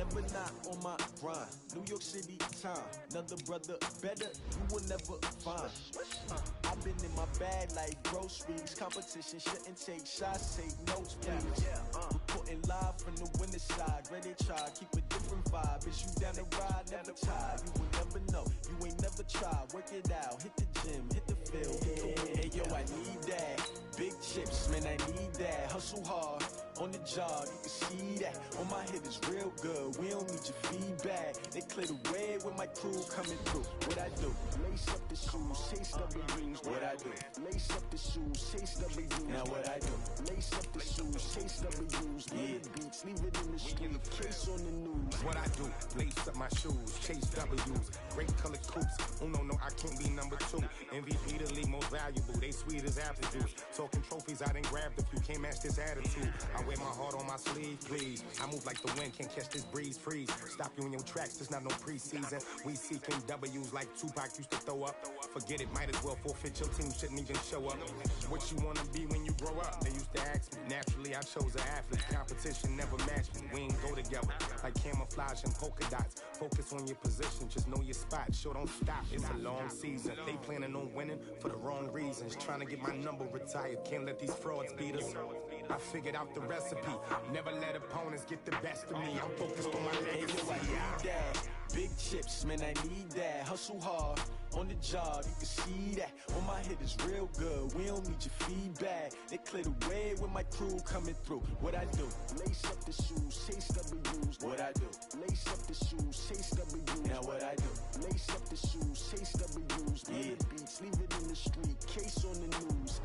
never not on my grind. New York City time, another brother better, you will never find. I've been in my bag like groceries. Competition shouldn't take shots, take notes, please. Reporting live from the winter side. Ready to try, keep a different vibe. Is you down the ride, never tired. You will never know, you ain't never tried. Work it out, hit the gym, hit the field, hit the win. Hey yo, I need that. Big chips, man, I need that. Hustle hard, on the job, you can see that. On my hit is real good, we don't need your feedback. They clear the way with my crew coming through. What I do? Lace up the shoes, chase W's. What I do? Lace up the shoes, chase W's. Now what I do? Lace up the shoes, chase W's. Yeah, beats, leave it in the street, case on the news. What I do? Lace up my shoes, chase W's. Great colored coops. Oh no, I can't be number 2. MVP the league most valuable. They sweet as apple juice. Talking trophies, I done grabbed a few. Can't match this attitude. I wear my heart on my sleeve, please. I move like the wind, can't catch this breeze, freeze. Stop you in your tracks, there's not no preseason. We seeking W's like Tupac used to throw up. Forget it, might as well forfeit, your team shouldn't even show up. What you wanna be when you grow up? They used to ask me. Naturally, I chose an athlete. Competition never matched me. We ain't go together like camouflage and polka dots. Focus on your position, just know your spot. Sure, don't stop, it's a long season. They planning on winning for the wrong reasons. Trying to get my number retired, can't let these frauds beat us. I figured out the recipe. Never let opponents get the best of me. I'm focused on my legacy. I need that. Big chips, man, I need that. Hustle hard, on the job, you can see that. On my hit is real good, we don't need your feedback. They clear the way with my crew coming through. What I do? Lace up the shoes, chase W's. What I do? Lace up the shoes, chase W's. Now what I do? Lace up the shoes, chase W's. Yeah, beats, leave it in the street, case on the news.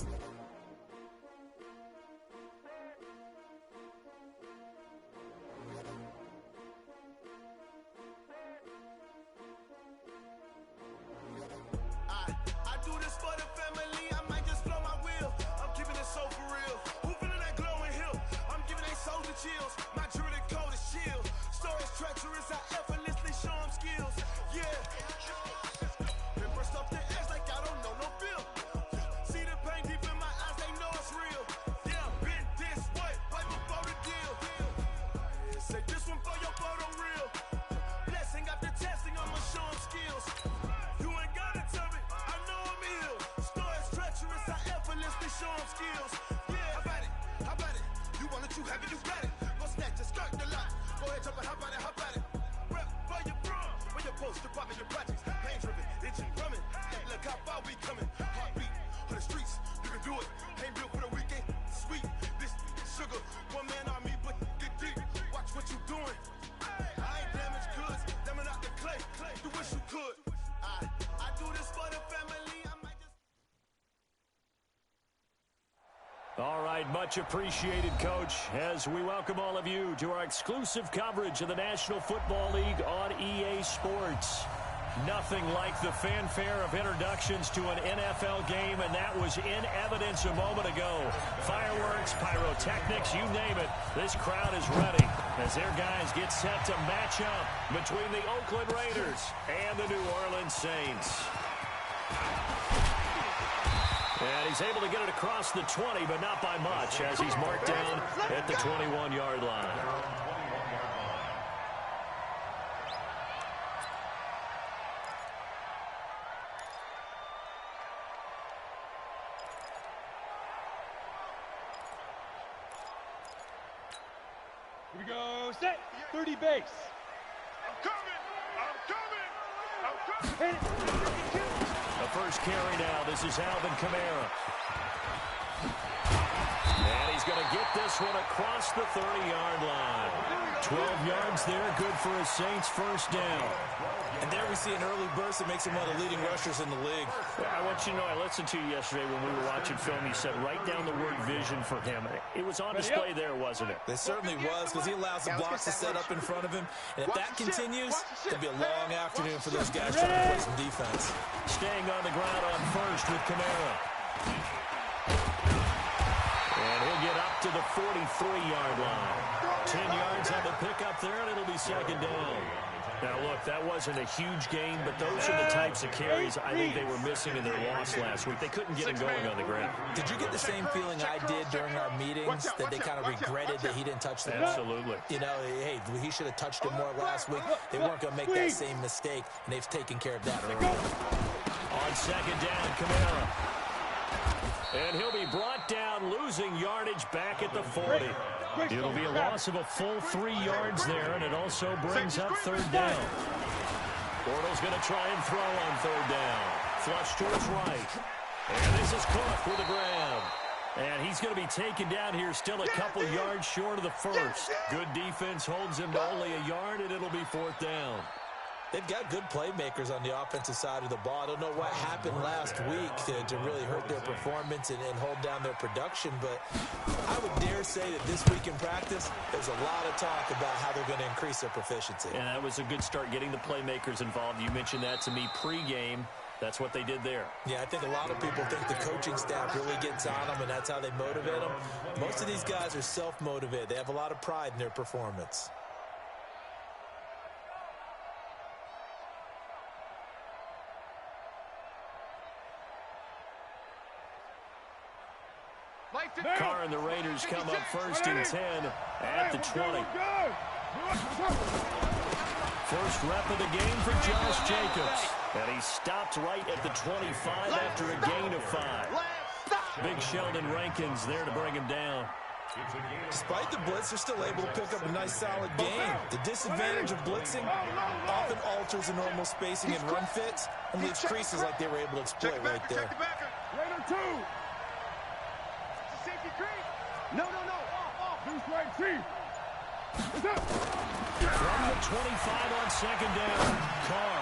My jewelry coat is chill. Stories treacherous, I effortlessly show them skills. Yeah. Been brushed off the edge like I don't know no feel. See the pain deep in my eyes, they know it's real. Yeah, been this way, right before the deal. Say this one for your photo reel. Blessing after testing, I'ma show them skills. You ain't gotta tell me, I know I'm ill. Stories treacherous, I effortlessly show them skills. Yeah, how about it? You want it, you have it, you got it. Snatch a skirt the lot. Go ahead, jump it, how about it? Rep where you from? Where you post to pop in your projects? Pain driven, engine drumming. Look how far we coming. Heartbeat on the streets, you can do it. Ain't built for the weekend. Sweet, this sugar. One man army, but get deep. Watch what you doing. I ain't damaged goods, damn out the clay. You wish you could. I do this for the family. I might just. All right, much appreciated, Coach, as we welcome all of you to our exclusive coverage of the National Football League on EA Sports. Nothing like the fanfare of introductions to an NFL game, and that was in evidence a moment ago. Fireworks, pyrotechnics, you name it. This crowd is ready as their guys get set to match up between the Oakland Raiders and the New Orleans Saints. And he's able to get it across the 20, but not by much, as he's marked down at the 21-yard line. Here we go, set, 30 base. I'm coming. The first carry now, this is Alvin Kamara. And he's going to get this one across the 30-yard line. 12 yards there, good for a Saints first down. And there we see an early burst that makes him one of the leading rushers in the league. I want you to know, I listened to you yesterday when we were watching film. You said write down the word vision for him. It was on display there, wasn't it? It certainly was, because he allows the blocks to set up in front of him. And if that continues, it'll be a long afternoon for those guys trying to play some defense. Staying on the ground on first with Kamara. And he'll get up to the 43-yard line. 10 yards on the pickup there, and it'll be second down. Now, look, that wasn't a huge game, but those are the types of carries I think they were missing in their loss last week. They couldn't get him going on the ground. Did you get the same feeling I did during our meetings, that they kind of regretted that he didn't touch the ball? Absolutely. You know, hey, he should have touched it more last week. They weren't going to make that same mistake, and they've taken care of that early. On second down, Kamara. And he'll be brought down, losing yardage back at the 40. It'll be a loss of a full 3 yards there, and it also brings up third down. Bortles going to try and throw on third down. Flush to his right. And this is Cook with a grab. And he's going to be taken down here, still a couple yards short of the first. Good defense holds him to only a yard, and it'll be fourth down. They've got good playmakers on the offensive side of the ball. I don't know what happened last week to really hurt their performance and hold down their production, but I would dare say that this week in practice, there's a lot of talk about how they're going to increase their proficiency. And that was a good start, getting the playmakers involved. You mentioned that to me pregame. That's what they did there. Yeah, I think a lot of people think the coaching staff really gets on them, and that's how they motivate them. Most of these guys are self-motivated. They have a lot of pride in their performance. Carr and the Raiders come up first and 10 at the 20. First rep of the game for Josh Jacobs. And he stopped right at the 25 after a gain of 5. Big Sheldon Rankins there to bring him down. Despite the blitz, they're still able to pick up a nice, solid game. The disadvantage of blitzing often alters the normal spacing and run fits and leaves creases like they were able to exploit right there. Raider 2. Safety green. No. Off. Loose right, C. What's up? From the 25 on second down, Carr.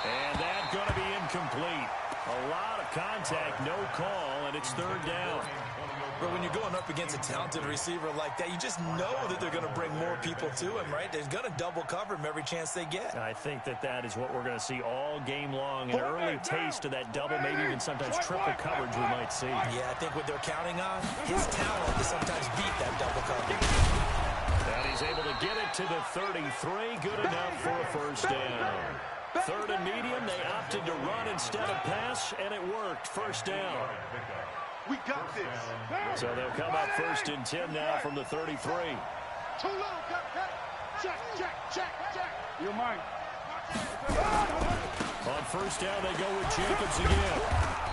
And that's going to be incomplete. A lot of contact, no call, and it's third down. But when you're going up against a talented receiver like that, you just know that they're going to bring more people to him, right? They're going to double cover him every chance they get. I think that is what we're going to see all game long. An early taste of that double, maybe even sometimes triple coverage we might see. Yeah, I think what they're counting on, his talent to sometimes beat that double coverage. And he's able to get it to the 33. Good enough for a first down. Third and medium, they opted to run instead of pass, and it worked. First down. We got this. So they'll come up first and 10 now from the 33. Too low, check. You're mine. On first down, they go with Jacobs again.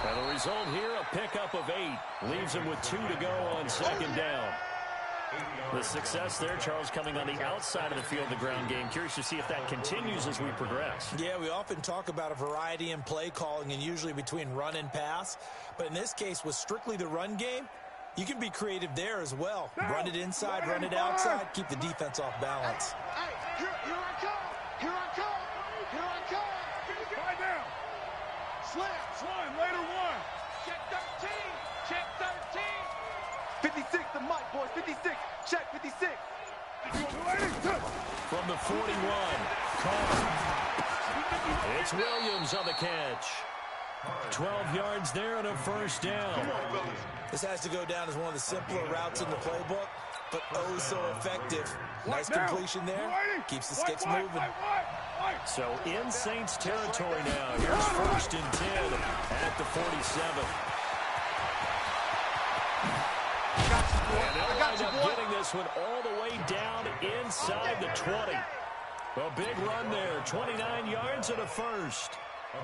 And the result here, a pickup of 8. Leaves him with 2 to go on second down. The success there, Charles, coming on the outside of the field, the ground game. Curious to see if that continues as we progress. Yeah, we often talk about a variety in play calling and usually between run and pass. But in this case, with strictly the run game, you can be creative there as well. Run it inside, run it outside, keep the defense off balance. Hey, here I come. Find down. Slam, Raider 1. Check 13. 56, the mic, boys, 56. Check 56. From the 41, Carr. It's Williams on the catch. 12 yards there and a first down. This has to go down as one of the simpler routes in the playbook, but oh so effective. Nice completion there. Keeps the sticks moving. So in Saints territory now. Here's first and 10 at the 47. And they'll wind up getting this one all the way down inside the 20. A big run there, 29 yards and a first.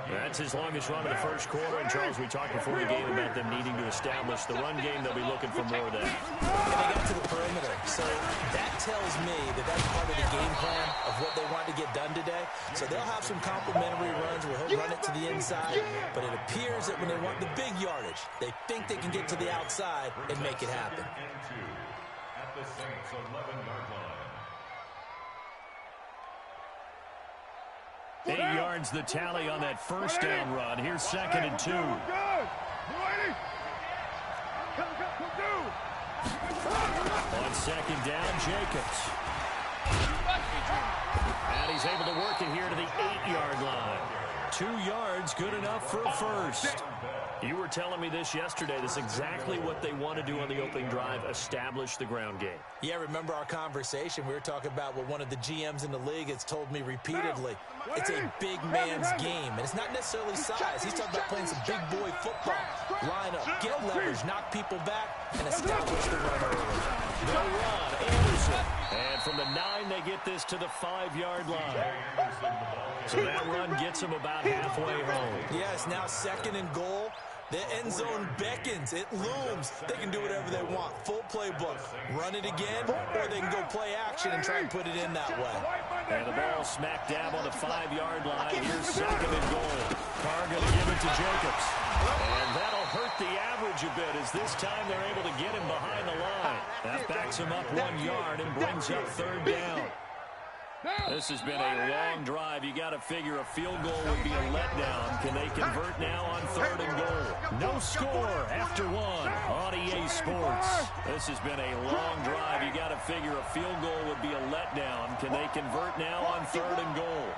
That's his longest run of the first quarter. And, Charles, we talked before the game about them needing to establish the run game. They'll be looking for more of that. And they got to the perimeter. So that tells me that that's part of the game plan of what they want to get done today. So they'll have some complimentary runs where he'll run it to the inside. But it appears that when they want the big yardage, they think they can get to the outside and make it happen. At the Saints 11-yard line. 8 yards the tally on that first down run. Here's second and 2. On second down, Jacobs. And he's able to work it here to the 8-yard line. 2 yards, good enough for a first. You were telling me this yesterday. This is exactly what they want to do on the opening drive, establish the ground game. Yeah, remember our conversation? We were talking about what one of the GMs in the league has told me repeatedly. It's a big man's game, and it's not necessarily size. He's talking about playing some big boy football. Line up, get leverage, knock people back, and establish the run early. They'll run, Anderson. And from the 9, they get this to the 5-yard line. So that run gets them about halfway home. Yes, now 2nd and goal. The end zone beckons. It looms. They can do whatever they want. Full playbook. Run it again, or they can go play action and try and put it in that way. And the ball smack dab on the 5-yard line. Here's 2nd and goal. Carr going to give it to Jacobs. And that'll hurt the average a bit as this time they're able to get him behind the line. That backs him up 1 yard and brings up 3rd down. This has been a long drive. You got to figure a field goal would be a letdown. Can they convert now on 3rd and goal? No score after 1 on EA Sports. This has been a long drive. You got to figure a field goal would be a letdown. Can they convert now on 3rd and goal?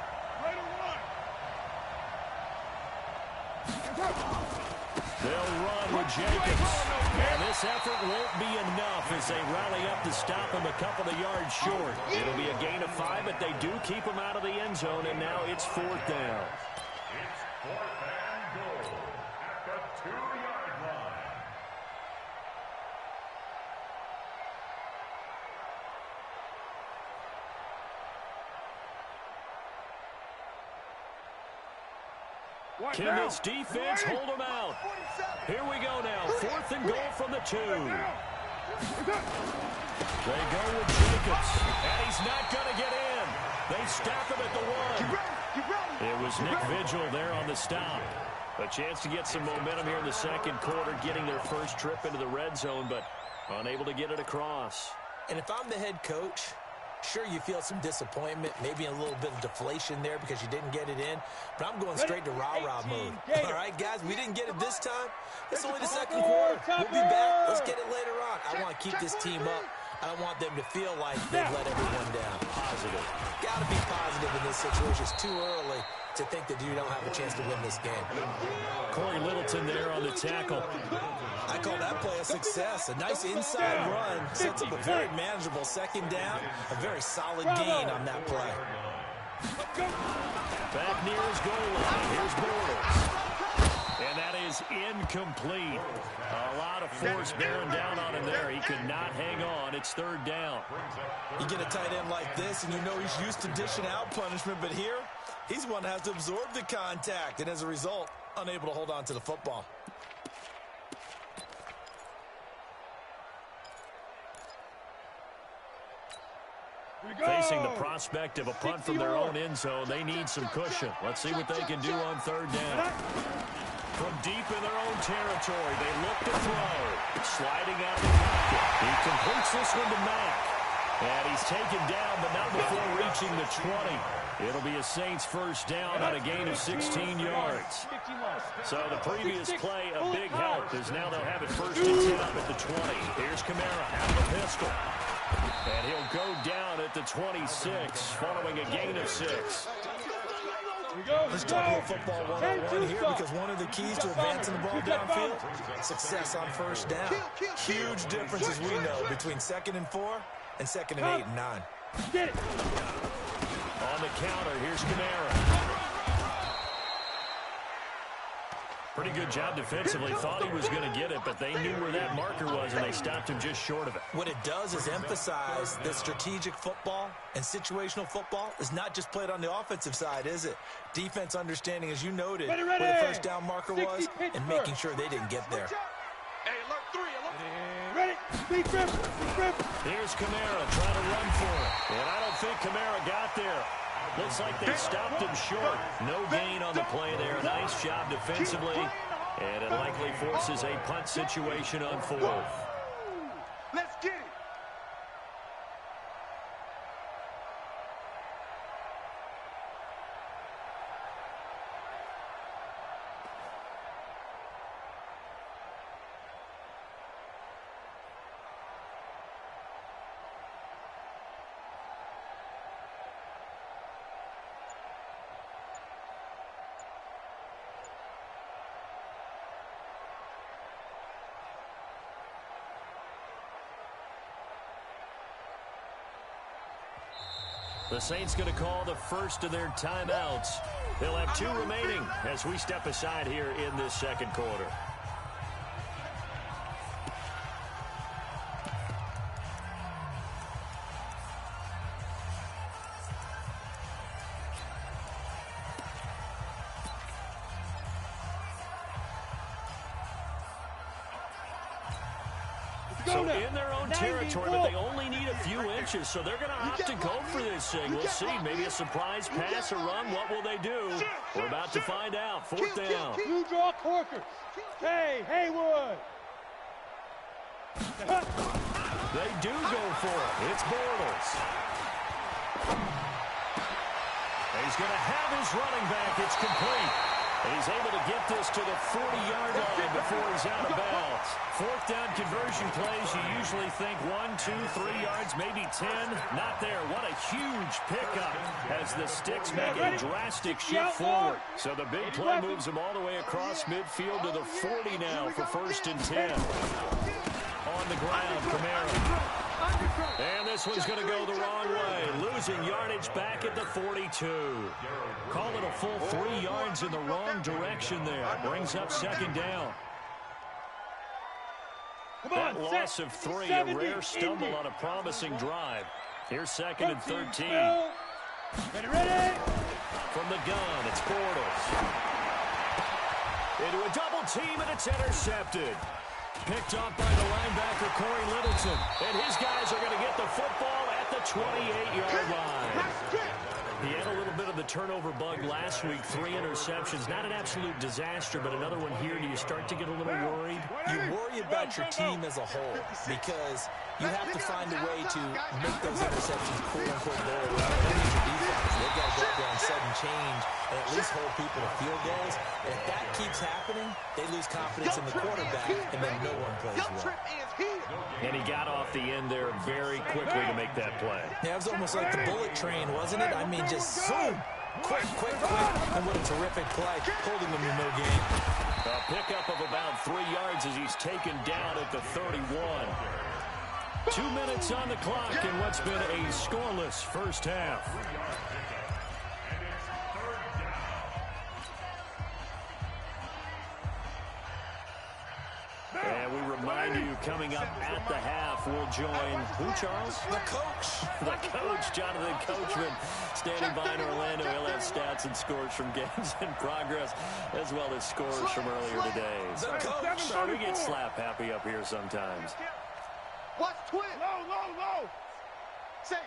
They'll run with Jacobs. And this effort won't be enough as they rally up to stop him a couple of yards short. It'll be a gain of 5, but they do keep him out of the end zone, and now it's 4th down. It's 4th and goal at the 2-yard line. Can this defense hold them out? Here we go now. 4th and goal from the 2. They go with Jacobs, and he's not going to get in. They stop him at the 1. It was Nick Vigil there on the stop. A chance to get some momentum here in the 2nd quarter, getting their first trip into the red zone, but unable to get it across. And if I'm the head coach, sure, you feel some disappointment, maybe a little bit of deflation there because you didn't get it in, but I'm going straight to rah-rah mode. All right, guys, we didn't get it this time. It's only the 2nd quarter. We'll be back. Let's get it later on. I want to keep this team up. I don't want them to feel like they've let everyone down. Positive. Got to be positive in this situation. It's too early to think that you don't have a chance to win this game. Corey Littleton there on the tackle. I call that play a success. A nice inside run sets up a very manageable 2nd down. A very solid gain on that play. Back near his goal line. Here's Bortles. And that is incomplete. A lot of force bearing down on him there. He could not hang on. It's 3rd down. You get a tight end like this, and you know he's used to dishing out punishment, but here, he's one that has to absorb the contact, and as a result, unable to hold on to the football. Facing the prospect of a punt from their own end zone, they need some cushion. Let's see what they can do on 3rd down. From deep in their own territory, they look to throw. Sliding out of the pocket. He completes this one to Mack. And he's taken down, but not before reaching the 20. It'll be a Saints 1st down on a gain of 16 yards. So the previous play, a big help, is now they'll have it 1st and 10 up at the 20. Here's Kamara out of the pistol. And he'll go down at the 26, following a gain of 6. Let's talk a little football 101 here, because one of the keys to advancing the ball downfield, success on 1st down. Huge difference, as we know, between 2nd and 4 and 2nd and 8 and 9. Get it. On the counter, here's Kamara. Pretty good job defensively. Thought he was going to get it, but they knew where that marker was, and they stopped him just short of it. What it does is emphasize that strategic football and situational football is not just played on the offensive side, is it? Defense understanding, as you noted, where the 1st down marker was, and making sure they didn't get there. Hey, alert 3, alert. Ready? Big rip. Here's Kamara trying to run for it. And I don't think Kamara got there. Looks like they stopped him short. No gain on the play there. Nice job defensively. And it likely forces a punt situation on 4th. Let's get it. The Saints going to call the first of their timeouts. They'll have 2 remaining as we step aside here in this second quarter. So in their own territory, but they only need a few inches, so they're going to opt to go for this thing. We'll see. Maybe a surprise pass or run. What will they do? We're about to find out. 4th down. You draw Corker. Hey, Haywood. They do go for it. It's Bortles. He's going to have his running back. It's complete. And he's able to get this to the 40-yard line before he's out of bounds. 4th down conversion plays, you usually think 1, 2, 3 yards, maybe 10. Not there. What a huge pickup as the Sticks make a drastic shift forward. So the big play moves them all the way across midfield to the 40 now for 1st and 10. On the ground, Kamara. And this one's going to go the wrong way. Losing yardage back at the 42. Call it a full 3 yards in the wrong direction there. Brings up 2nd down. That loss of 3, a rare stumble on a promising drive. Here's 2nd and 13. Ready? From the gun, it's Bortles. Into a double team, and it's intercepted. Picked up by the linebacker, Corey Littleton. And his guys are going to get the football at the 28-yard line. He had a little bit of the turnover bug last week, 3 interceptions. Not an absolute disaster, but another one here. Do you start to get a little worried? You worry about your team as a whole because you have to find a way to make those interceptions quote-unquote go away. Your defense, they've got to go down sudden change and at least hold people to field goals. And if that keeps happening, they lose confidence in the quarterback, and then no one plays well. And he got off the end there very quickly to make that play. Yeah, it was almost like the bullet train, wasn't it? I mean, just zoom, quick. And what a terrific play, holding them to no game. A pickup of about 3 yards as he's taken down at the 31. 2 minutes on the clock in what's been a scoreless first half. And we remind you, coming up at the half, we'll join who, Charles? The coach. The coach, Jonathan Coachman, standing by in Orlando. He'll have stats and scores from games in progress, as well as scores from earlier today. The coach. We get slap happy up here sometimes. Watch twin. Low. Say.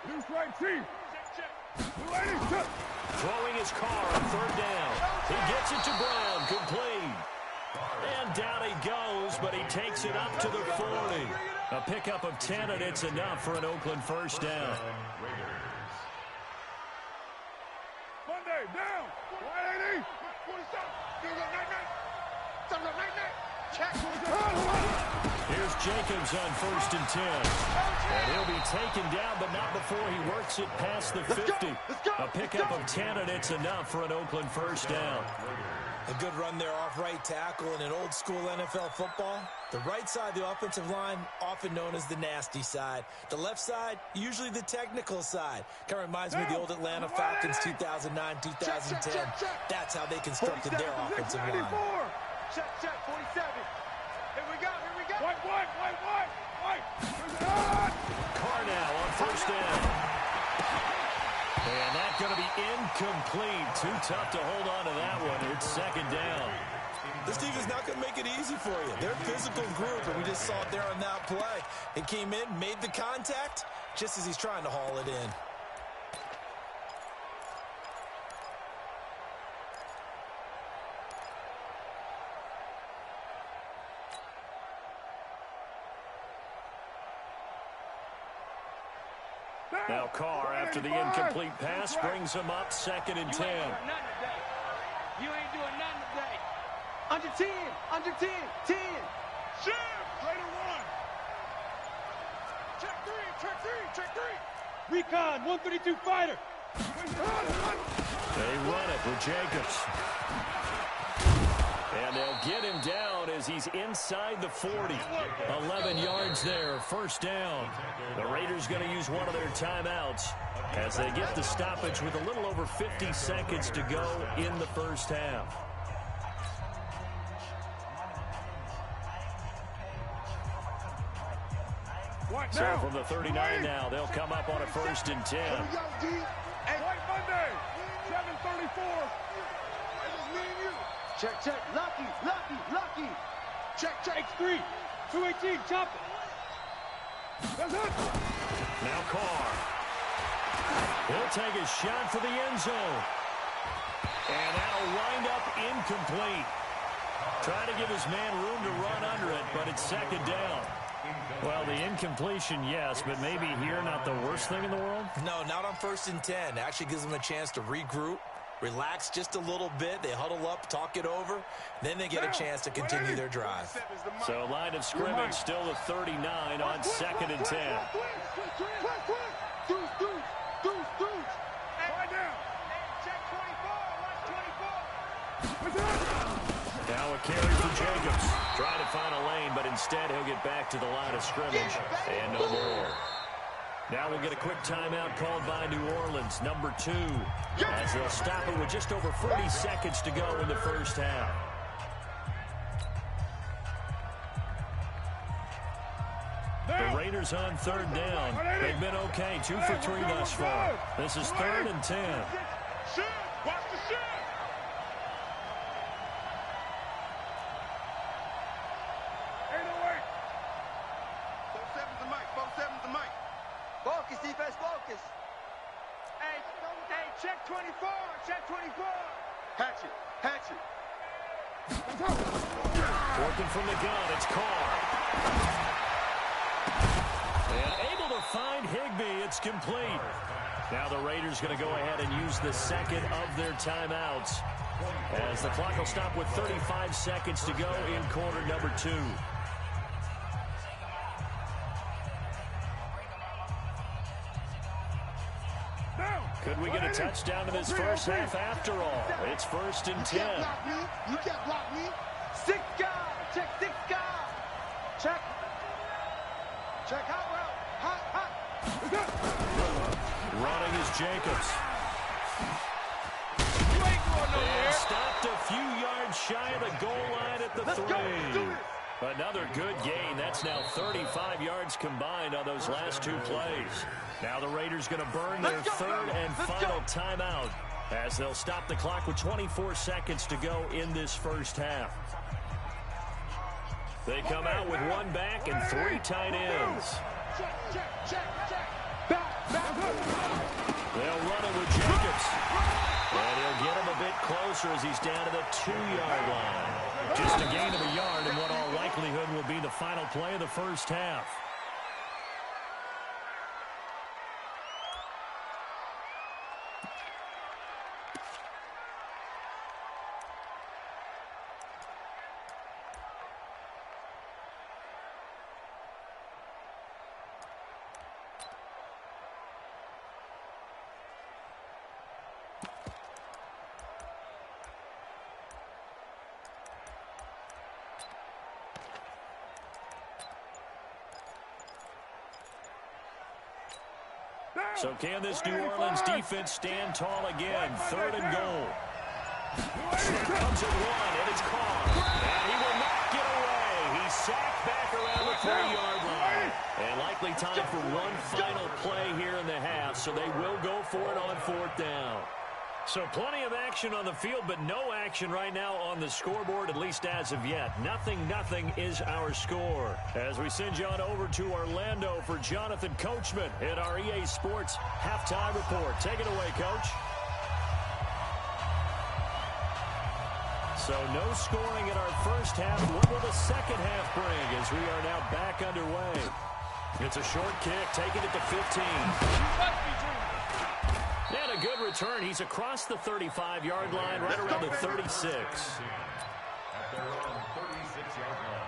Loose right, team. Throwing his car on 3rd down. He gets it to Brown, complete. And down he goes, but he takes it up to the 40. A pickup of 10, and it's enough for an Oakland first down. Monday, down. 180. 47. Here's Jacobs on 1st and 10. And he'll be taken down, but not before he works it past the 50. A pickup of 10, and it's enough for an Oakland first down. A good run there off right tackle in an old-school NFL football. The right side of the offensive line, often known as the nasty side. The left side, usually the technical side. Kind of reminds me of the old Atlanta Falcons 2009, 2010. That's how they constructed their offensive line. Check, 47. Here we go. White. Carr now on 1st down. And that's going to be incomplete. Too tough to hold on to that one. It's 2nd down. This team is not going to make it easy for you. They're a physical group, and we just saw it there on that play. It came in, made the contact, just as he's trying to haul it in. Now Carr, after the incomplete pass, brings him up 2nd and 10. You ain't doing nothing today. Under 10. 10. Shit. Later 1. Check 3. Recon, 132 fighter. They run it with Jacobs. And they'll get him down down as he's inside the 40. 11 yards there, first down. The Raiders going to use one of their timeouts as they get the stoppage with a little over 50 seconds to go in the first half. So from the 39 now, they'll come up on a 1st and 10. White Monday, 7:34. Check, check, lucky. Check. X3, 218, chop it. That's it. Now Carr. He'll take a shot for the end zone. And that'll wind up incomplete. Trying to give his man room to run under it, but it's 2nd down. Well, the incompletion, yes, but maybe here not the worst thing in the world? No, not on 1st and 10. Actually gives them a chance to regroup, relax just a little bit. They huddle up, talk it over. Then they get a chance to continue their drive. So line of scrimmage still the 39 on 2nd and 10. Now a carry for Jacobs. Trying to find a lane, but instead he'll get back to the line of scrimmage. And no more. Now we'll get a quick timeout called by New Orleans, number 2. As they'll stop it with just over 40 seconds to go in the first half. The Raiders on 3rd down. They've been okay, 2 for 3 thus far. This is 3rd and 10. Watch the shit. Focus, defense, focus. Hey, check 24, check 24. Hatch it. Working from the gun, it's Carr. And able to find Higbee, it's complete. Now the Raiders going to go ahead and use the 2nd of their timeouts, as the clock will stop with 35 seconds to go in quarter number 2. Could we get a touchdown in this first half after all? It's 1st and 10. You can't block me. 6 guard. Check 6 guard. Check. Hot route. Running is Jacobs. You ain't going nowhere. And stopped a few yards shy of the goal line at the 3. Another good gain. That's now 35 yards combined on those last 2 plays. Now the Raiders going to burn their 3rd and final timeout, as they'll stop the clock with 24 seconds to go in this first half. They come out with 1 back and 3 tight ends. Check. They'll run it with Jacobs. And he'll get him a bit closer as he's down to the 2-yard line. Just a gain of a yard in what all likelihood will be the final play of the first half. So can this New Orleans defense stand tall again? 3rd and goal. Snap comes at 1, and it's Carr. And he will not get away. He's sacked back around the 3-yard line. And likely time for one final play here in the half, so they will go for it on 4th down. So plenty of action on the field, but no action right now on the scoreboard, at least as of yet. 0-0 is our score. As we send you on over to Orlando for Jonathan Coachman at our EA Sports Halftime Report. Take it away, Coach. So no scoring in our first half. What will the second half bring as we are now back underway? It's a short kick, taking it to 15. And a good return. He's across the 35-yard line, right around the 36. At their own 36-yard line.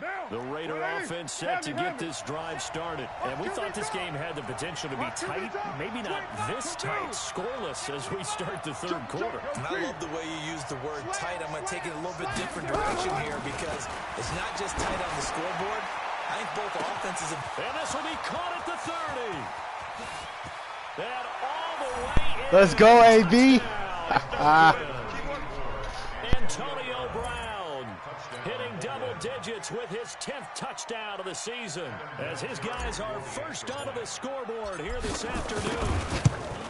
The Raider offense set to get this drive started. And we thought this game had the potential to be tight. Maybe not this tight, scoreless as we start the third quarter. And I love the way you use the word tight. I'm going to take it a little bit different direction here because it's not just tight on the scoreboard. I think both offenses have... And this will be caught at the 30. And all the way in. Let's go, AB. Antonio Brown hitting double digits with his 10th touchdown of the season as his guys are first onto the scoreboard here this afternoon.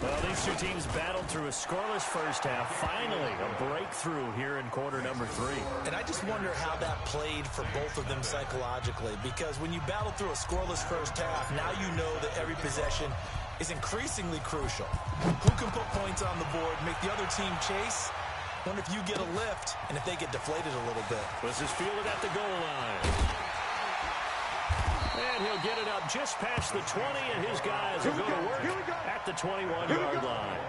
Well, these two teams battled through a scoreless first half. Finally, a breakthrough here in quarter number 3. And I just wonder how that played for both of them psychologically, because when you battle through a scoreless first half, now you know that every possession is increasingly crucial. Who can put points on the board, make the other team chase? Wonder if you get a lift and if they get deflated a little bit. This is fielded at the goal line. And he'll get it up just past the 20, and his guys will go to work at the 21-yard line.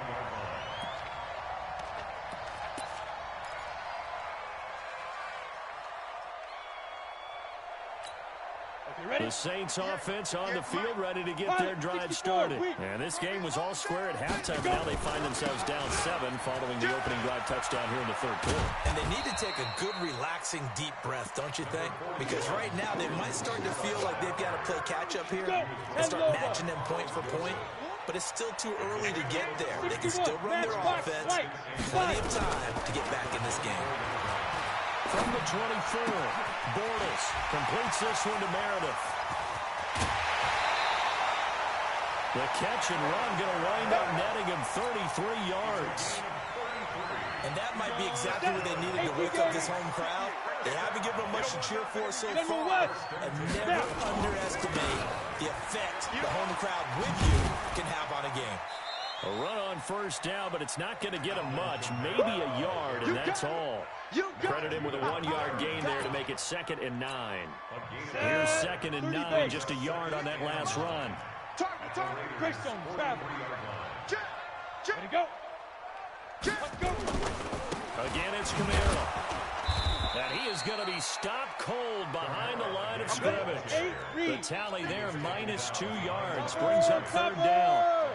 The Saints offense on the field, ready to get their drive started. And this game was all square at halftime, but now they find themselves down 7 following the opening drive touchdown here in the third quarter. And they need to take a good, relaxing, deep breath, don't you think? Because right now they might start to feel like they've got to play catch-up here and start matching them point for point. But it's still too early to get there. They can still run their offense. Plenty of time to get back in this game. From the 24, Bortles completes this one to Meredith. The catch and run going to wind up netting him 33 yards. And that might be exactly what they needed to wake up this home crowd. They haven't given them much to cheer for so far. And never underestimate the effect the home crowd with you can have on a game. A run on first down, but it's not going to get him much. Maybe a yard, and that's all. Credit him with a 1-yard gain there to make it 2nd and 9. Here's 2nd and 9, just a yard on that last run. Greystone, travel. Ready to go. Let's go. Again, it's Camaro. And he is going to be stopped cold behind the line of scrimmage. The tally there, -2 yards, brings up 3rd down.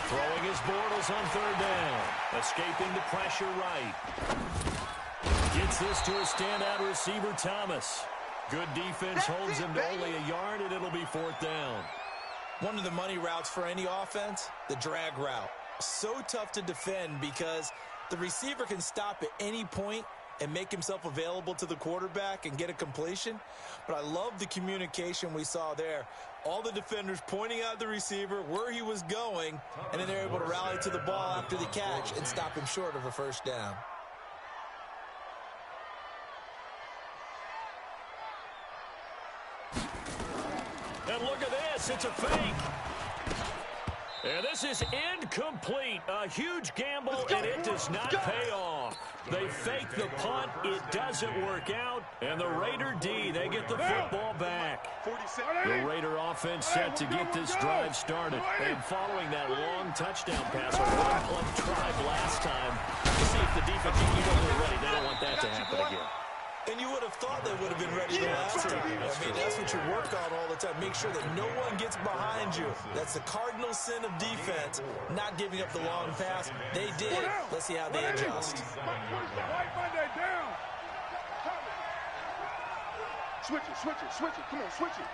Throwing his Bortles on 3rd down. Escaping the pressure right. Gets this to a standout receiver, Thomas. Good defense holds him to only a yard, and it'll be 4th down. One of the money routes for any offense, the drag route. So tough to defend because the receiver can stop at any point and make himself available to the quarterback and get a completion. But I love the communication we saw there. All the defenders pointing out the receiver, where he was going, and then they're able to rally to the ball after the catch and stop him short of a 1st down. And look at this, it's a fake. And this is incomplete. A huge gamble, and it does not pay off. They fake the punt. It doesn't work out. And the Raider D, they get the football back. The Raider offense set to get this drive started. And following that long touchdown pass, a one-play drive last time, to see if the defense can keep up ready. They don't want that to happen again. And you would have thought they would have been ready the last time. I mean, that's what you work on all the time. Make sure that no one gets behind you. That's the cardinal sin of defense, not giving up the long pass. They did. Let's see how they adjust. Switch it. Come on, switch it.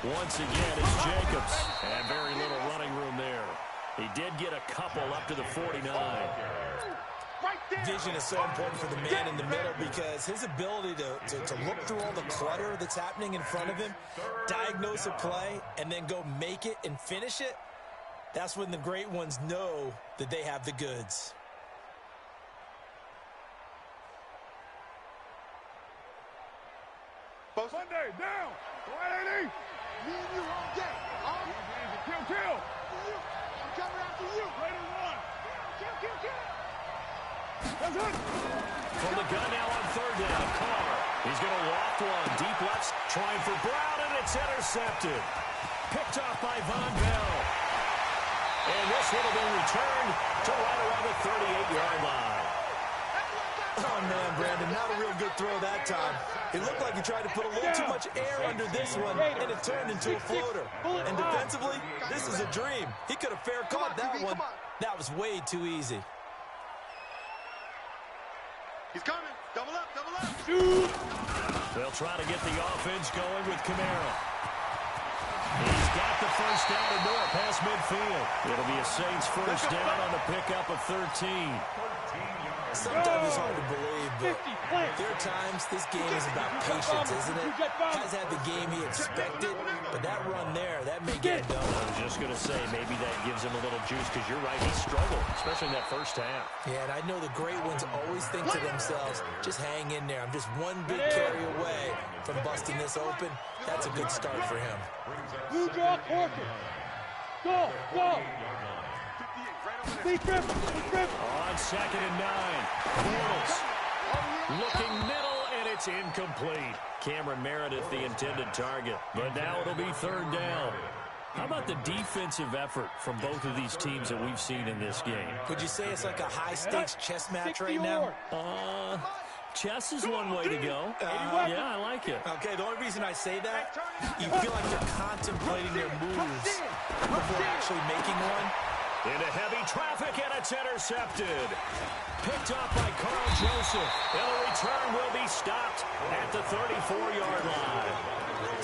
Once again, it's Jacobs. And very little running room there. He did get a couple up to the 49. Vision is so important for the man in the middle because his ability to look through all the clutter that's happening in front of him, diagnose a play, and then go make it and finish it, that's when the great ones know that they have the goods. Sunday, down. 180. Me and you all day. Kill. I'm coming after you. Raider 1. Kill. That's it. From the gun now on 3rd down. Carr. He's going to loft one. Deep left. Trying for Brown, and it's intercepted. Picked off by Von Bell. And this one will be returned to right around the 38-yard line. Oh, man, Brandon, not a real good throw that time. It looked like he tried to put a little too much air under this one, and it turned into a floater. And defensively, this is a dream. He could have fair caught that one. That was way too easy. He's coming. Double up, double up. Shoot. They'll try to get the offense going with Kamara. He's got the first down and more past midfield. It'll be a Saints first down on the pickup of 13. Sometimes it's hard to believe, but there are times this game is about patience, isn't it? Has had the game he expected, but that run there, that may get it done. I was just going to say, maybe that gives him a little juice, because you're right, he struggled, especially in that first half. Yeah, and I know the great ones always think to themselves, just hang in there. I'm just one big carry away from busting this open. That's a good start for him. You draw quarter. Go, go. On 2nd and 9, Bortles looking middle, and it's incomplete. Cameron Meredith, the intended target, but now it'll be 3rd down. How about the defensive effort from both of these teams that we've seen in this game? Would you say it's like a high-stakes chess match right now? Chess is one way to go. Yeah, I like it. Okay, the only reason I say that, you feel like they're contemplating their moves before actually making one. Into heavy traffic, and it's intercepted. Picked up by Carl Joseph. And the return will be stopped at the 34-yard line.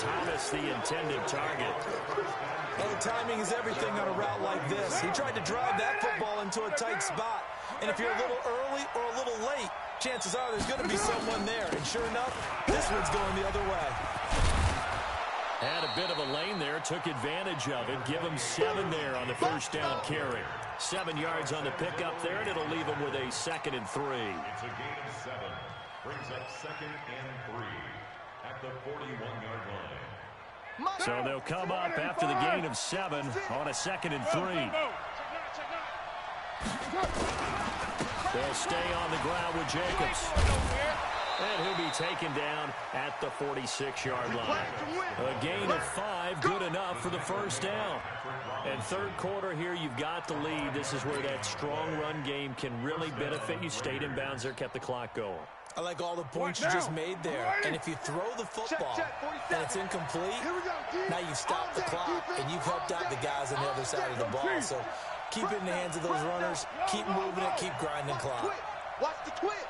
Thomas, the intended target. Well, timing is everything on a route like this. He tried to drive that football into a tight spot. And if you're a little early or a little late, chances are there's going to be someone there. And sure enough, this one's going the other way. Had a bit of a lane there, took advantage of it. Give him 7 there on the first down carry. 7 yards on the pickup there, and it'll leave him with a 2nd and 3. It's a gain of 7. Brings up 2nd and 3 at the 41-yard line. So they'll come up after the gain of 7 on a 2nd and 3. They'll stay on the ground with Jacobs. And he'll be taken down at the 46-yard line. A gain of 5, good enough for the first down. And 3rd quarter here, you've got the lead. This is where that strong run game can really benefit you. Stayed in bounds there, kept the clock going. I like all the points you just made there. And if you throw the football and it's incomplete, now you've stopped the clock and you've helped out the guys on the other side of the ball. So keep it in the hands of those runners. Keep moving it. Keep grinding clock. Watch the twist.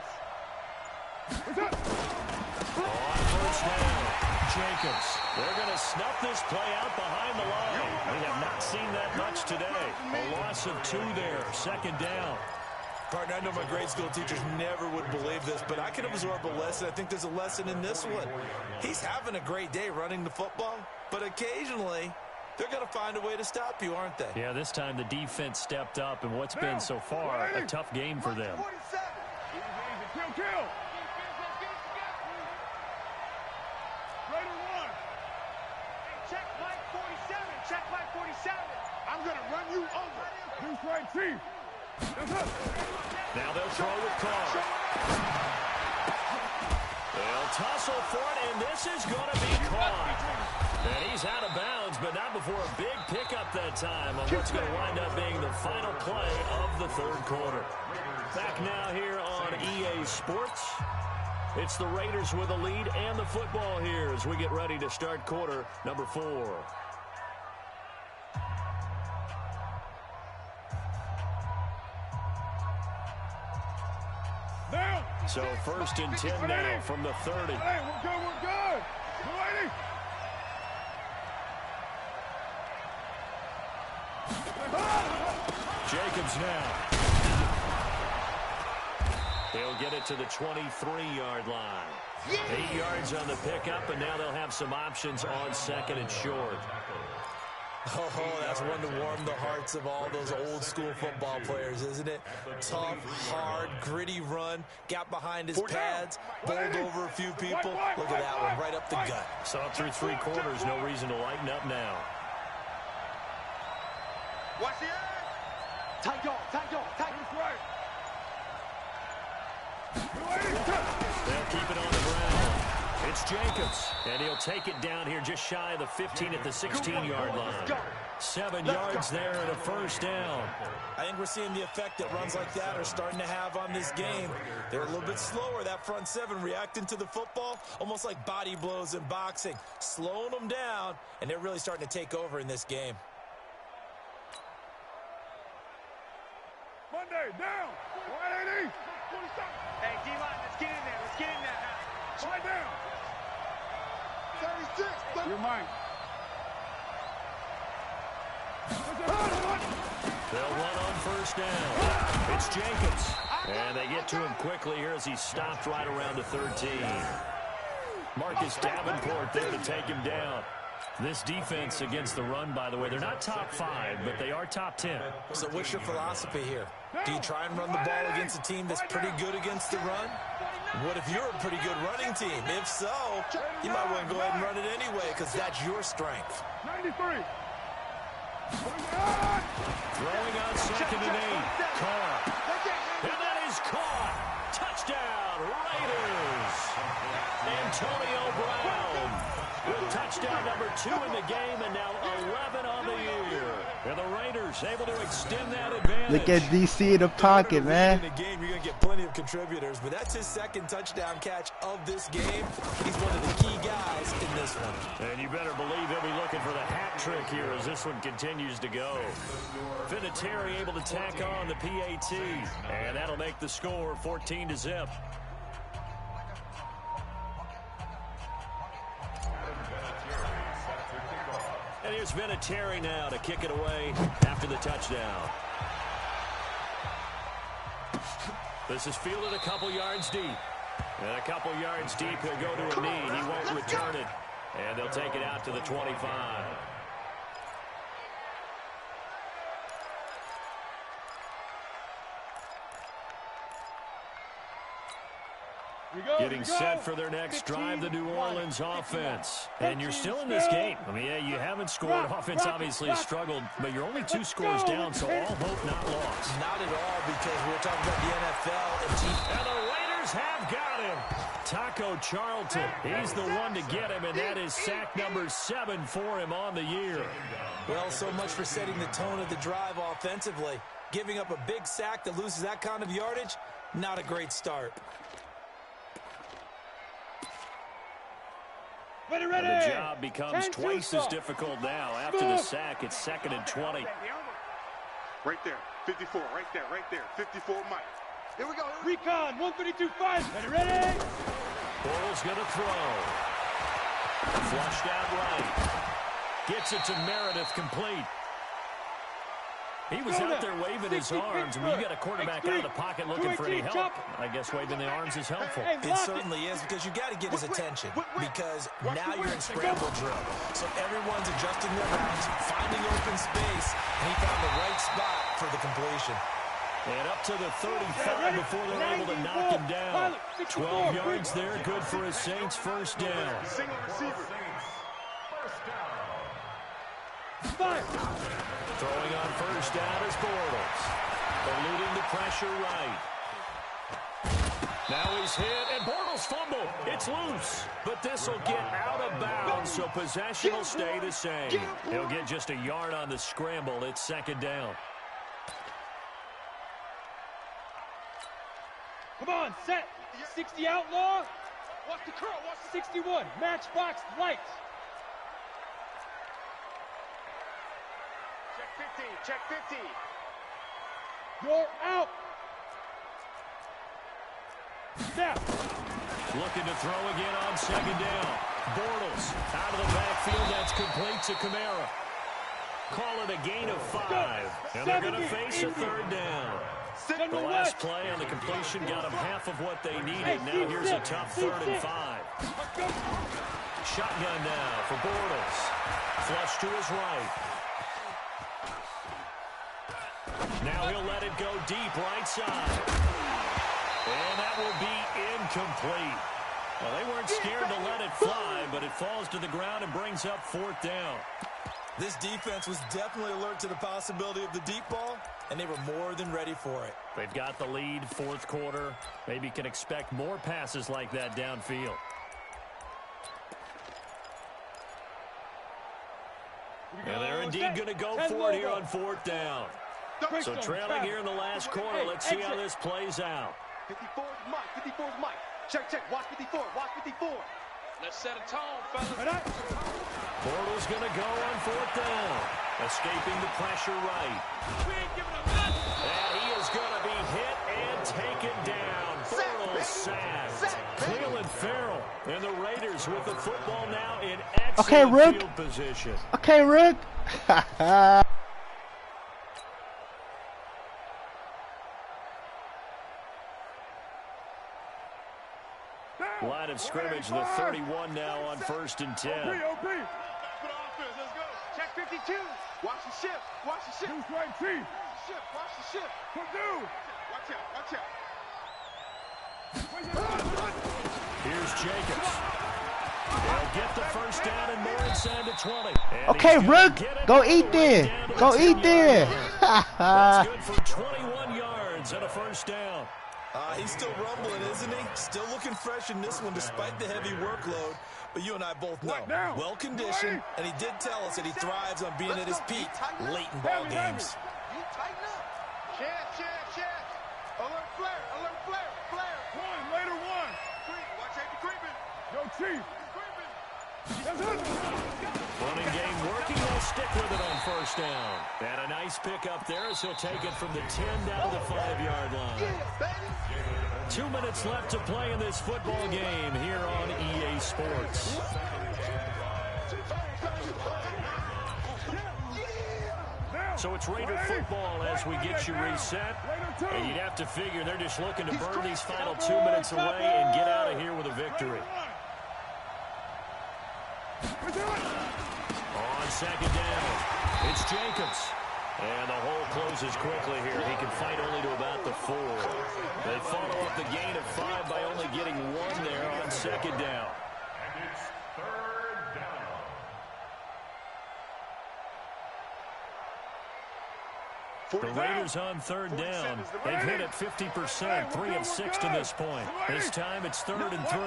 On first down, Jacobs. They're going to snuff this play out behind the line. We have not seen that much today. A loss of 2 there, 2nd down. Partner, I know my grade school teachers never would believe this, but I can absorb a lesson. I think there's a lesson in this one. He's having a great day running the football, but occasionally they're going to find a way to stop you, aren't they? Yeah, this time the defense stepped up, and what's been so far a tough game for them. Kill. Check Mike 47. Check Mike 47. I'm going to run you over. Who's right, Chief? Now they'll throw with Carr. They'll tussle for it, and this is going to be caught. And he's out of bounds, but not before a big pickup that time on what's going to wind up being the final play of the 3rd quarter. Back now here on EA Sports. It's the Raiders with the lead and the football here as we get ready to start quarter number 4. So 1st and 10 now from the 30. Hey, we're good. Jacobs now. They'll get it to the 23-yard line. 8 yards on the pickup, and now they'll have some options on 2nd and short. Oh, that's one to warm the hearts of all those old-school football players, isn't it? Tough, hard, gritty run, got behind his pads, bowled over a few people. Look at that one, right up the gut. Saw it through 3 quarters, no reason to lighten up now. Watch the edge. Tight dog. Right. They'll keep it on the ground. It's Jacobs, and he'll take it down here just shy of the 15 at the 16-yard line. 7 yards there and a first down. I think we're seeing the effect that runs like that are starting to have on this game. They're a little bit slower, that front seven, reacting to the football, almost like body blows in boxing, slowing them down, and they're really starting to take over in this game. Monday, down. 180. Hey, D-line, let's get in there. Let's get in there now. Slide down. 36. You're mine. They'll run on first down. It's Jacobs. And they get to him quickly here as he stopped right around the 13. Marcus Davenport there to take him down. This defense against the run, by the way, they're not top 5, but they are top 10. So what's your philosophy here? Do you try and run the ball against a team that's pretty good against the run? What if you're a pretty good running team? If so, you might want to go ahead and run it anyway because that's your strength. 93. Throwing on 2nd and 8. Carr. And that is caught. Touchdown, Raiders. Antonio Brown with touchdown number 2 in the game and now 11 on the year. And the Raiders able to extend that advantage. Look at DC in the pocket, man. In the game, you're going to get plenty of contributors, but that's his 2nd touchdown catch of this game. He's one of the key guys in this one. And you better believe he'll be looking for the hat trick here as this one continues to go. Vinatieri able to tack on the PAT, and that'll make the score 14-0. And here's Vinatieri now to kick it away after the touchdown. This is fielded a couple yards deep. And a couple yards deep, he'll go to a knee. He won't return it. And they'll take it out to the 25. Getting set for their next drive, the New Orleans offense. And you're still in this game. I mean, yeah, you haven't scored. Offense obviously has struggled, but you're only 2 scores down, so all hope not lost. Not at all, because we're talking about the NFL. And the Raiders have got him. Taco Charlton, he's the one to get him, and that is sack number 7 for him on the year. Well, so much for setting the tone of the drive offensively. Giving up a big sack that loses that kind of yardage, not a great start. And the job becomes twice as difficult now. After the sack, it's 2nd and 20. Right there, 54, right there, 54, Mike. Here we go. Recon, 132-5. Ready? Bortles going to throw. Flushed out right. Gets it to Meredith, complete. He was out there waving his arms. When you get a quarterback out of the pocket looking for any help, I guess waving the arms is helpful. It certainly is, because you got to get his attention, because now you're in scramble drill. So everyone's adjusting their routes, finding open space, and he found the right spot for the completion. And up to the 35 before they're able to knock him down. 12 yards there, good for a Saints first down. Single receiver. Throwing on first down is Bortles. Eluding the pressure right. Now he's hit, and Bortles fumble. It's loose, but this will get out of bounds, so possession will stay the same. He'll get just a yard on the scramble. It's 2nd down. Come on, set. 60 outlaw. Watch the curl. Watch the 61. Matchbox light. Check 50. You're out. Snap. Looking to throw again on 2nd down. Bortles out of the backfield. That's complete to Kamara. Call it a gain of 5. And they're going to face a 3rd down. The last play on the completion got them half of what they needed. Now here's a tough 3rd and 5. Shotgun now for Bortles. Flush to his right. Now he'll let it go deep right side. And that will be incomplete. Well, they weren't scared to let it fly, but it falls to the ground and brings up 4th down. This defense was definitely alert to the possibility of the deep ball, and they were more than ready for it. They've got the lead, 4th quarter. Maybe can expect more passes like that downfield. And they're indeed going to go for it here on 4th down. So trailing here in the last quarter. Let's see how this plays out. 54 is Mike. 54 is Mike. Check, check. Watch 54. Watch 54. Let's set a tone, fellas. Bortles going to go on 4th down. Escaping the pressure right. We ain't giving up nothing. And he is going to be hit and taken down. Bortles sacked. Cleveland Farrell and the Raiders with the football now in excellent field position. Okay, Rick. Line of scrimmage, the 31 now on 1st and 10. OP. Let's go. Check 52. Watch the shift. Watch the shift. Who's right, Chief? Shift. Watch the shift. Purdue. Watch out. Watch out. Here's Jacobs. They'll get the first down and more inside the 20. And okay, Rick, go eat there. Go eat there. That's good for 21 yards and a first down. He's still rumbling, isn't he? Still looking fresh in this one despite the heavy workload. But you and I both know, well-conditioned, and he did tell us that he thrives on being at his peak late in ball games. You tighten up. Check. Alert flare. One, later one. Watch out, creeping. Yo, Chief. Running game working. They'll stick with it on 1st down. And a nice pickup there as he'll take it from the 10 down to the 5-yard line. 2 minutes left to play in this football game here on EA Sports. So it's Raider football as we get you reset. And you'd have to figure they're just looking to burn these final 2 minutes away and get out of here with a victory. On 2nd down, it's Jacobs. And the hole closes quickly here. He can fight only to about the 4. They follow up the gain of 5 by only getting 1 there on 2nd down. And it's 3rd down. The Raiders on 3rd down. They've hit it 50%, 3 of 6 to this point. This time it's 3rd and 3.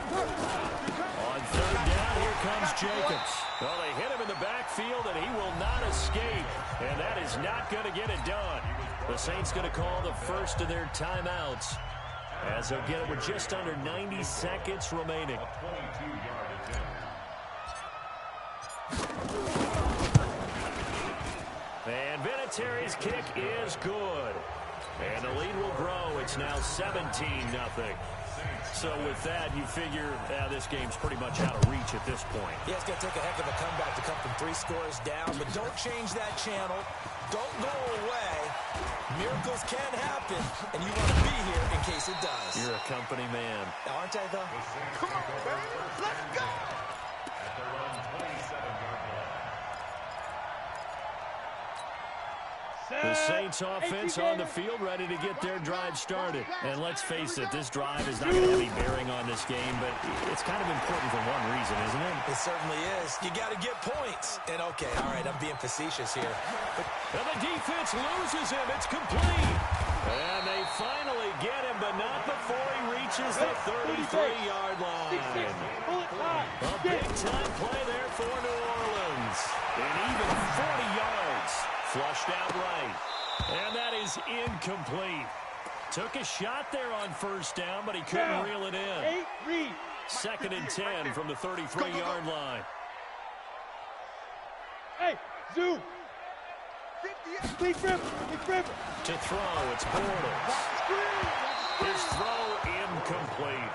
On 3rd down, here comes Jacobs. Well, they hit him in the backfield, and he will not escape. And that is not going to get it done. The Saints going to call the first of their timeouts, as they'll get it with just under 90 seconds remaining. And Vinatieri's kick is good. And the lead will grow. It's now 17-0. So with that, you figure this game's pretty much out of reach at this point. Yeah, it's going to take a heck of a comeback to come from 3 scores down, but don't change that channel. Don't go away. Miracles can happen, and you want to be here in case it does. You're a company man. Aren't I, though? Come on, baby. Let's go. At their own 27-yard line. The Saints offense on the field ready to get their drive started. And let's face it, this drive is not going to have any bearing on this game, but it's kind of important for one reason, isn't it? It certainly is. You got to get points. And okay, all right, I'm being facetious here. And the defense loses him. It's complete. And they finally get him, but not before he reaches the 33-yard line. A big-time play there for New Orleans. And even 40 yards. Flushed out right. And that is incomplete. Took a shot there on 1st down, but he couldn't reel it in. 2nd and 10 from the 33-yard line. Hey, Zoo. Big rip. To throw, it's Bortles. His throw incomplete.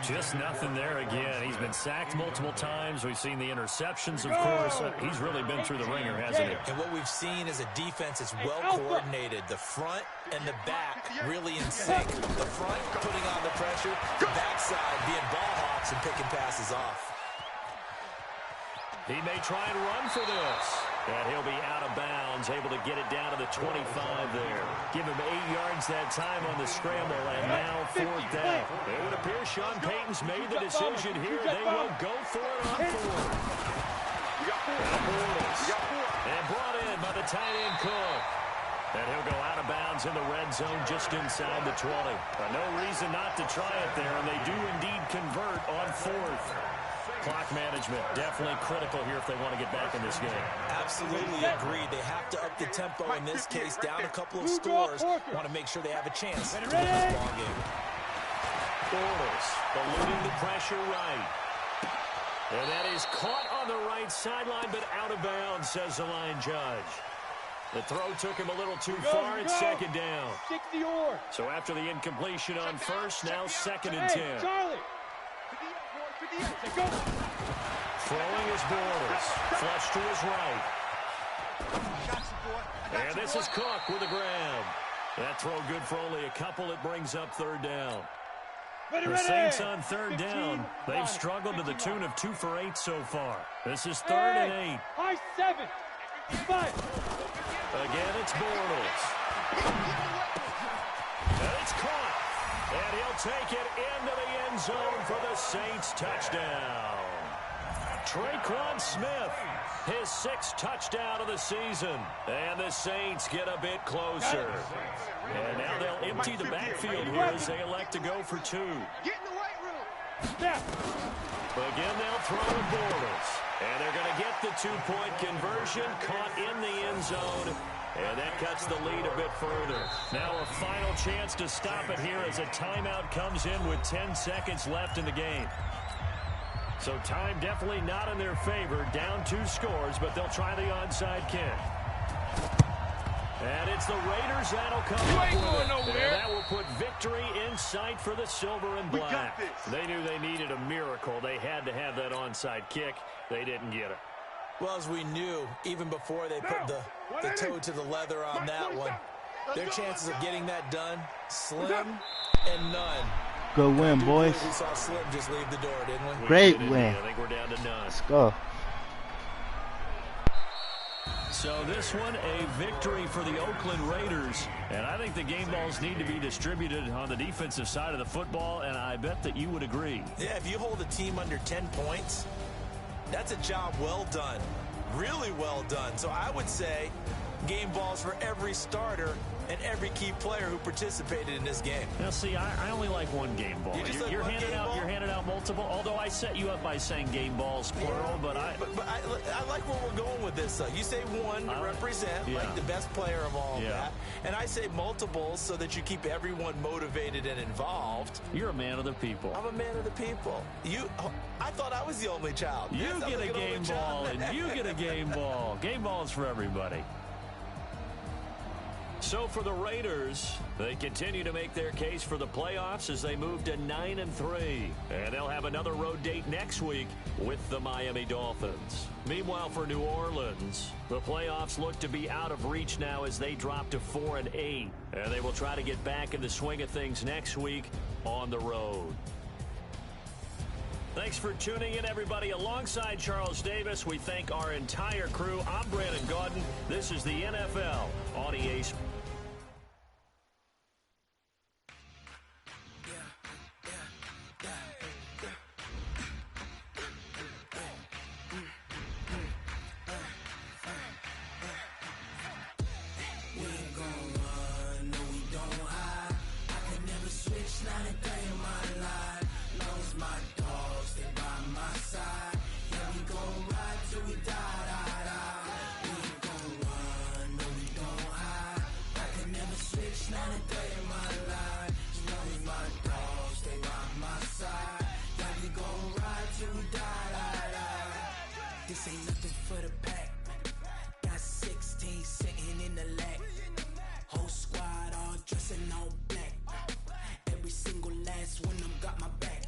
Just nothing there again. He's been sacked multiple times. We've seen the interceptions, of course. He's really been through the ringer, hasn't he? And what we've seen is a defense that's well coordinated. The front and the back really in sync. The front putting on the pressure, the backside being ball hawks and picking passes off. He may try and run for this. And he'll be out of bounds, able to get it down to the 25 there. Give him 8 yards that time on the scramble, and now 4th down. It would appear Sean Payton's made the decision here. They will go for it on 4th. And brought in by the tight end Cook. And he'll go out of bounds in the red zone just inside the 20. No reason not to try it there, and they do indeed convert on 4th. Clock management, definitely critical here if they want to get back in this game. Absolutely agreed. They have to up the tempo in this case, down a couple of scores. Want to make sure they have a chance to win this ball game. Bortles eluding the pressure right. And that is caught on the right sideline, but out of bounds, says the line judge. The throw took him a little too far. It's 2nd down. So after the incompletion on 1st, now 2nd and 10. Throwing is Bortles. Flush to his right. And this is Cook with the grab. That throw good for only a couple. It brings up 3rd down. The Saints on 3rd down. They've struggled to the tune of 2 for 8 so far. This is 3rd and 8. High 7. 5. Again, it's Bortles. And it's caught. And he'll take it into the end zone for the Saints touchdown. Traquan Smith, his 6th touchdown of the season. And the Saints get a bit closer. And now they'll empty the backfield here as they elect to go for 2. Get in the weight room. Again, they'll throw to Bortles. And they're going to get the 2-point conversion, caught in the end zone. And that cuts the lead a bit further. Now a final chance to stop it here as a timeout comes in with 10 seconds left in the game. So time definitely not in their favor. Down 2 scores, but they'll try the onside kick. And it's the Raiders that'll come up with it. And that will put victory in sight for the Silver and Black. They knew they needed a miracle. They had to have that onside kick. They didn't get it. Well, as we knew, even before they put the toe to the leather on that one, their chances of getting that done, slim and none. Good win, boys. We saw Slim just leave the door, didn't we? Great win. I think we're down to none. Let's go. So this one, a victory for the Oakland Raiders. And I think the game balls need to be distributed on the defensive side of the football, and I bet that you would agree. Yeah, if you hold a team under 10 points, that's a job well done. Really well done. So I would say game balls for every starter and every key player who participated in this game. Now, see, I only like one game ball. You're handing out multiple. Although I set you up by saying game balls plural, but I like where we're going with this. You say one to represent like the best player of all of that, and I say multiples so that you keep everyone motivated and involved. You're a man of the people. I'm a man of the people. I thought I was the only child. You get a game ball, and you get a game ball. Game balls for everybody. So for the Raiders, they continue to make their case for the playoffs as they move to 9-3. And they'll have another road date next week with the Miami Dolphins. Meanwhile, for New Orleans, the playoffs look to be out of reach now as they drop to 4-8. And they will try to get back in the swing of things next week on the road. Thanks for tuning in, everybody. Alongside Charles Davis, we thank our entire crew. I'm Brandon Gaudin. This is the NFL on EA Sports. This ain't nothing for the pack. Got 16 sitting in the lag. Whole squad all dressing all black. Every single last one of them got my back.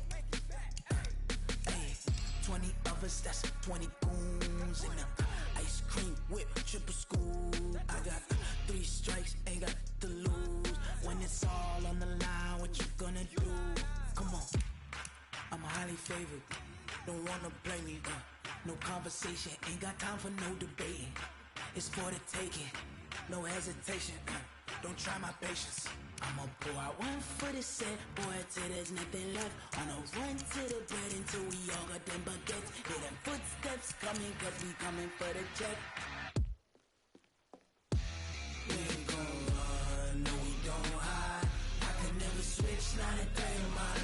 Hey, 20 of us, that's 20 goons in the ice cream whip, triple scoop. I got 3 strikes, ain't got to lose. When it's all on the line, what you gonna do? Come on, I'm highly favored. Don't wanna blame me, no conversation, ain't got time for no debating. It's for the taking, no hesitation. Don't try my patience. I'ma pour out one for the set, boy, till there's nothing left. On a run to the bread until we all got them baguettes. Hear them footsteps coming, cause we coming for the check. We ain't gon' run, no we don't hide. I can never switch, not a day in my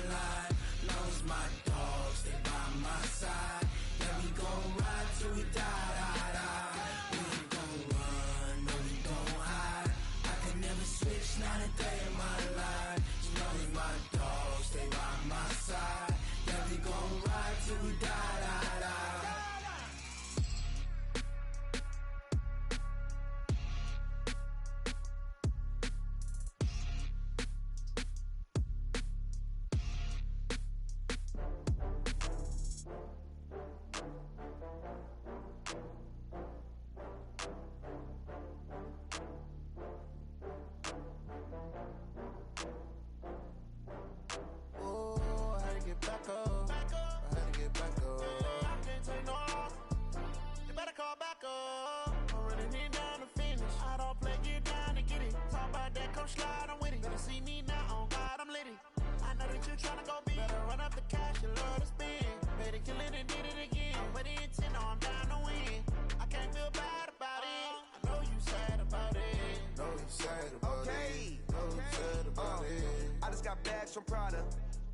know that you tryna go big. Better run up the cash, you love to spend. Made it, kill it, and did it again. With the intent, no, I'm down to win. I can't feel bad about it. I know you sad about it. Know you sad about it. Know you sad about it. I just got bags from Prada.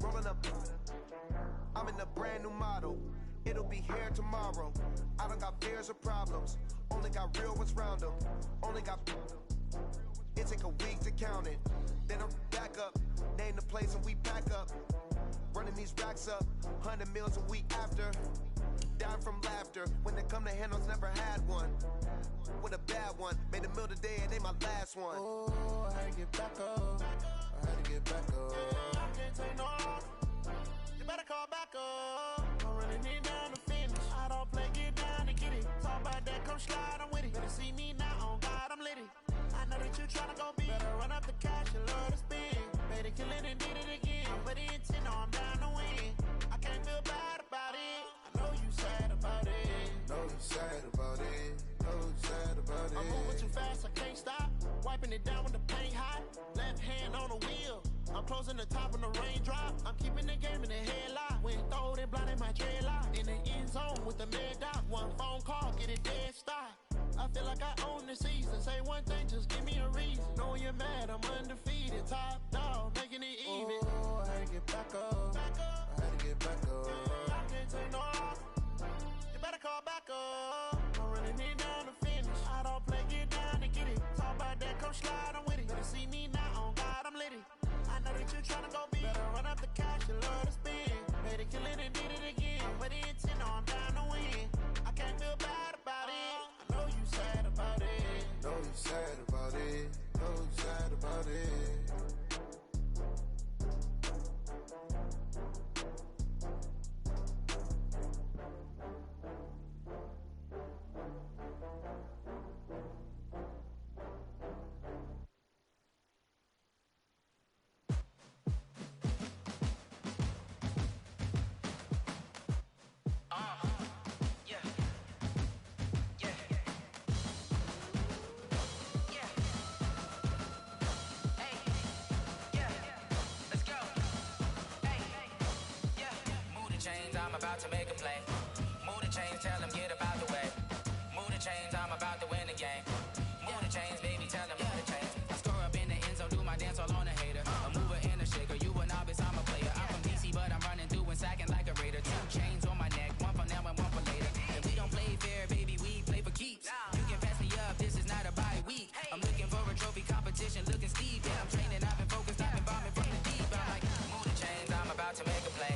Rolling up. I'm in a brand new model. It'll be here tomorrow. I don't got fears or problems. Only got real ones round them. Only got. It take a week to count it. Then I'm back up. Name the place and we pack up. Running these racks up. 100 meals a week after. Down from laughter. When they come to handles, never had one. With a bad one. Made a meal today and they my last one. Oh, I had to get back up. I had to get back up. I can't take no loss. You better call back up. I'm running it down to finish. I don't play, get down and get it. Talk about that, come slide, I'm with it. Better see me now, on God, I'm lit it. I know that you tryna go big. Better run up the cash, you love to spend. Made it, kill it, and did it again. With the intent, no, I'm down to win. I can't feel bad about it. I know you sad about it. Know you sad about it. Know you sad about it. I'm moving too fast, I can't stop. Wiping it down when the paint hot. Left hand on the wheel. I'm closing the top when the raindrop. I'm keeping the game in the headlock. When throwed and blinded my dreadlock. In the end zone with the mad dot. One phone call, get it dead stop. I feel like I own the season. Say one thing, just give me a reason. Knowing you're mad, I'm undefeated. Top dog, making it even. Oh, I had to get back up. I had to get back up. I can't take no loss. You better call back up. I'm running it down to finish. I don't play, get down and get it. Talk about that, come slide, I'm with it. Better see me now, on God, I'm lit it. I know that you tryna go big. Better run up the cash, you love to spend. Made it, kill it, and did it again. With the intent, no, I'm down to win. I can't feel bad about it. I know you sad about it. Know you sad about it. Know you sad about it. I'm about to make a play. Move the chains, tell them get about the way. Move the chains, I'm about to win the game. Move the chains, baby, tell them move the chains. I score up in the end zone, do my dance all on a hater. A mover and a shaker, you a novice, I'm a player. I'm from DC, but I'm running through and sacking like a raider. 2 chains on my neck, one for now and one for later. And we don't play fair, baby, we play for keeps. You can pass me up, this is not a bye week. I'm looking for a trophy competition, looking steep. Yeah, I'm training, I've been focused, I've been bombing from the deep. I'm like, move the chains, I'm about to make a play.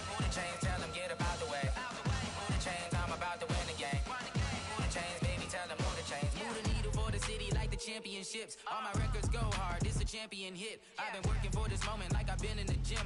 Move the chains, tell them get about the way. Move the chains, I'm about to win the game. Move the chains, baby, tell them move the chains. Move the needle for the city like the championships. All my records go hard, this a champion hit. I've been working for this moment like I've been in the gym.